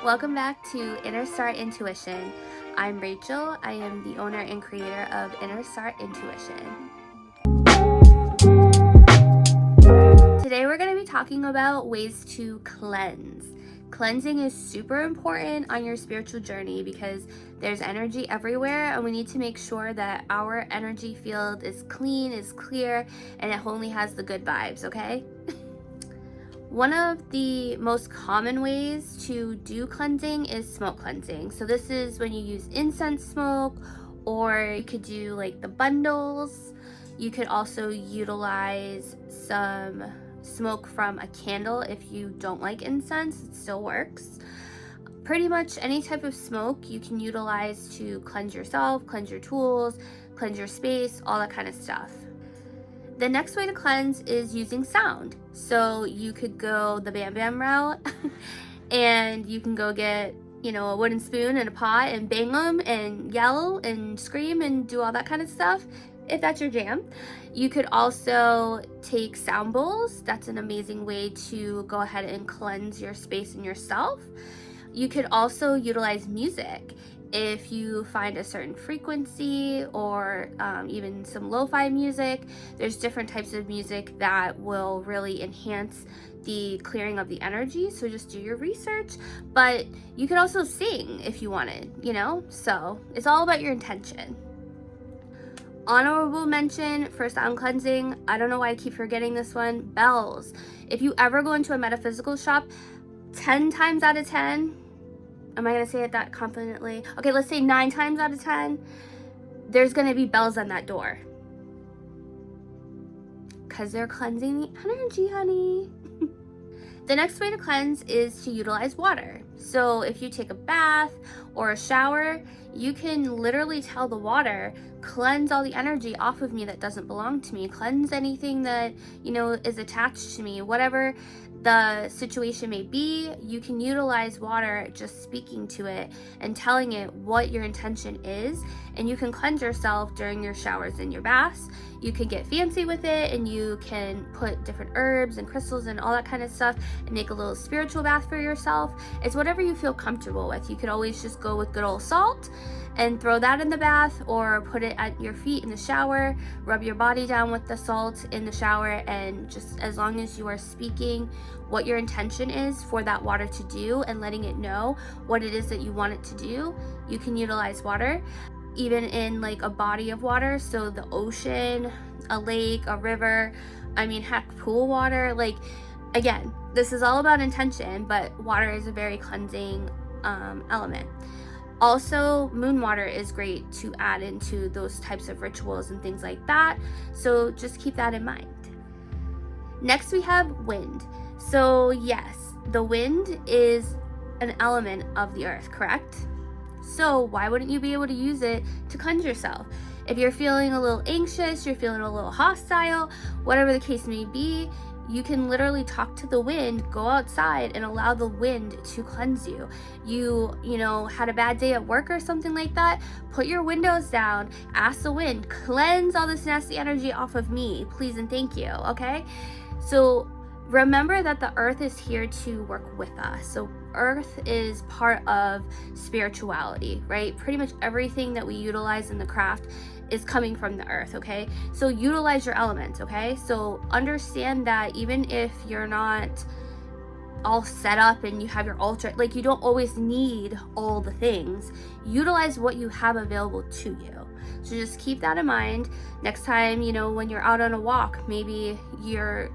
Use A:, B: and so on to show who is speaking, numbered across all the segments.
A: Welcome back to Intuition. I'm Rachel. I am the owner and creator of Intuition. Today we're going to be talking about ways to cleanse. Cleansing is super important on your spiritual journey because there's energy everywhere, and we need to make sure that our energy field is clean, is clear, and it only has the good vibes, okay? One of the most common ways to do cleansing is smoke cleansing. So this is when you use incense smoke, or you could do like the bundles. You could also utilize some smoke from a candle if you don't like incense. It still works. Pretty much any type of smoke you can utilize to cleanse yourself, cleanse your tools, cleanse your space, all that kind of stuff. The next way to cleanse is using sound. So you could go the bam bam route and you can go get, a wooden spoon and a pot and bang them and yell and scream and do all that kind of stuff if that's your jam. You could also take sound bowls. That's an amazing way to go ahead and cleanse your space and yourself. You could also utilize music. If you find a certain frequency or even some lo-fi music, there's different types of music that will really enhance the clearing of the energy. So just do your research, but you could also sing if you wanted, so it's all about your intention. Honorable mention for sound cleansing, I don't know why I keep forgetting this one, bells. If you ever go into a metaphysical shop, 10 times out of 10, am I going to say it that confidently? Okay, let's say 9 times out of 10, there's going to be bells on that door. Because they're cleansing the energy, honey. The next way to cleanse is to utilize water. So if you take a bath or a shower, you can literally tell the water, cleanse all the energy off of me that doesn't belong to me. Cleanse anything that, is attached to me. Whatever the situation may be, you can utilize water just speaking to it and telling it what your intention is, and you can cleanse yourself during your showers and your baths. You can get fancy with it and you can put different herbs and crystals and all that kind of stuff and make a little spiritual bath for yourself. It's whatever you feel comfortable with. You could always just go with good old salt and throw that in the bath, or put it at your feet in the shower, rub your body down with the salt in the shower, and just as long as you are speaking what your intention is for that water to do and letting it know what it is that you want it to do, you can utilize water. Even in like a body of water, so the ocean, a lake, a river, heck, pool water, like, again, this is all about intention, but water is a very cleansing element. Also, moon water is great to add into those types of rituals and things like that, so just keep that in mind. Next, we have wind. So yes, the wind is an element of the earth, correct? So why wouldn't you be able to use it to cleanse yourself? If you're feeling a little anxious, you're feeling a little hostile, whatever the case may be, you can literally talk to the wind, go outside and allow the wind to cleanse you. You had a bad day at work or something like that, put your windows down, ask the wind, cleanse all this nasty energy off of me, please and thank you, okay? So remember that the earth is here to work with us. So earth is part of spirituality, right? Pretty much everything that we utilize in the craft is coming from the earth, okay? So utilize your elements, okay? So understand that even if you're not all set up and you have your altar, like, you don't always need all the things. Utilize what you have available to you. So just keep that in mind. Next time, when you're out on a walk, maybe you're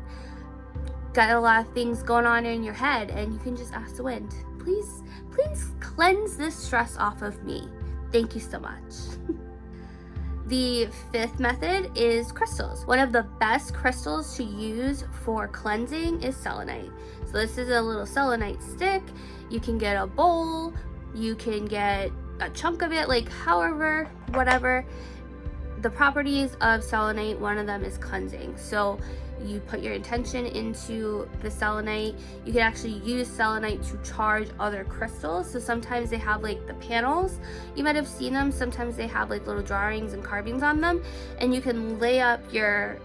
A: got a lot of things going on in your head and you can just ask the wind, please cleanse this stress off of me. Thank you so much. The fifth method is crystals. One of the best crystals to use for cleansing is selenite. So this is a little selenite stick. You can get a bowl, you can get a chunk of it, like however, whatever. The properties of selenite, one of them is cleansing. So you put your intention into the selenite. You can actually use selenite to charge other crystals. So sometimes they have like the panels, you might have seen them. Sometimes they have like little drawings and carvings on them, and you can lay up your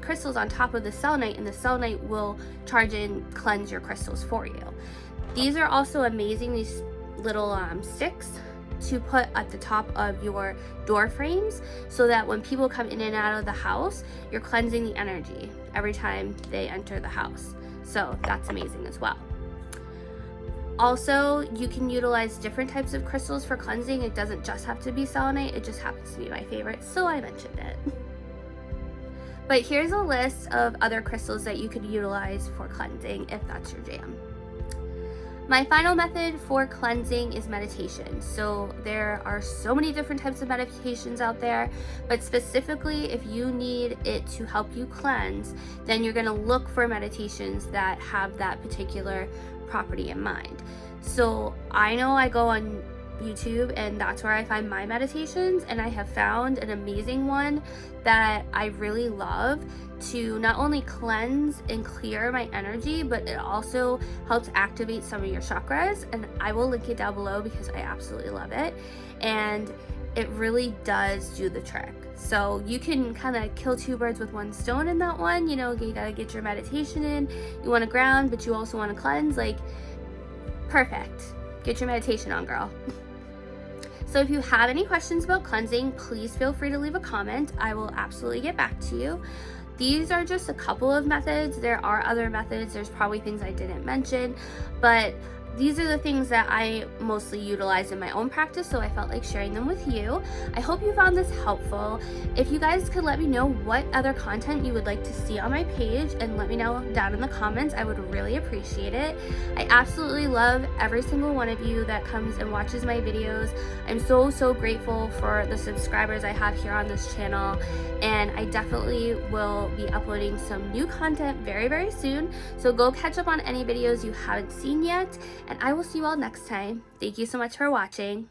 A: crystals on top of the selenite, and the selenite will charge and cleanse your crystals for you. These are also amazing, these little sticks to put at the top of your door frames so that when people come in and out of the house, you're cleansing the energy every time they enter the house. So that's amazing as well. Also, you can utilize different types of crystals for cleansing. It doesn't just have to be selenite, it just happens to be my favorite, so I mentioned it. But here's a list of other crystals that you could utilize for cleansing if that's your jam. My final method for cleansing is meditation. So there are so many different types of meditations out there, but specifically if you need it to help you cleanse, then you're gonna look for meditations that have that particular property in mind. So I know I go on YouTube and that's where I find my meditations, and I have found an amazing one that I really love to not only cleanse and clear my energy, but it also helps activate some of your chakras, and I will link it down below because I absolutely love it, and it really does do the trick. So you can kind of kill two birds with one stone in that one. You know, you gotta get your meditation in, you want to ground, but you also want to cleanse. Like, perfect. Get your meditation on, girl. So if you have any questions about cleansing, please feel free to leave a comment. I will absolutely get back to you. These are just a couple of methods. There are other methods. There's probably things I didn't mention, but these are the things that I mostly utilize in my own practice, so I felt like sharing them with you. I hope you found this helpful. If you guys could let me know what other content you would like to see on my page and let me know down in the comments, I would really appreciate it. I absolutely love every single one of you that comes and watches my videos. I'm so grateful for the subscribers I have here on this channel, and I definitely will be uploading some new content very soon, so go catch up on any videos you haven't seen yet. And I will see you all next time. Thank you so much for watching.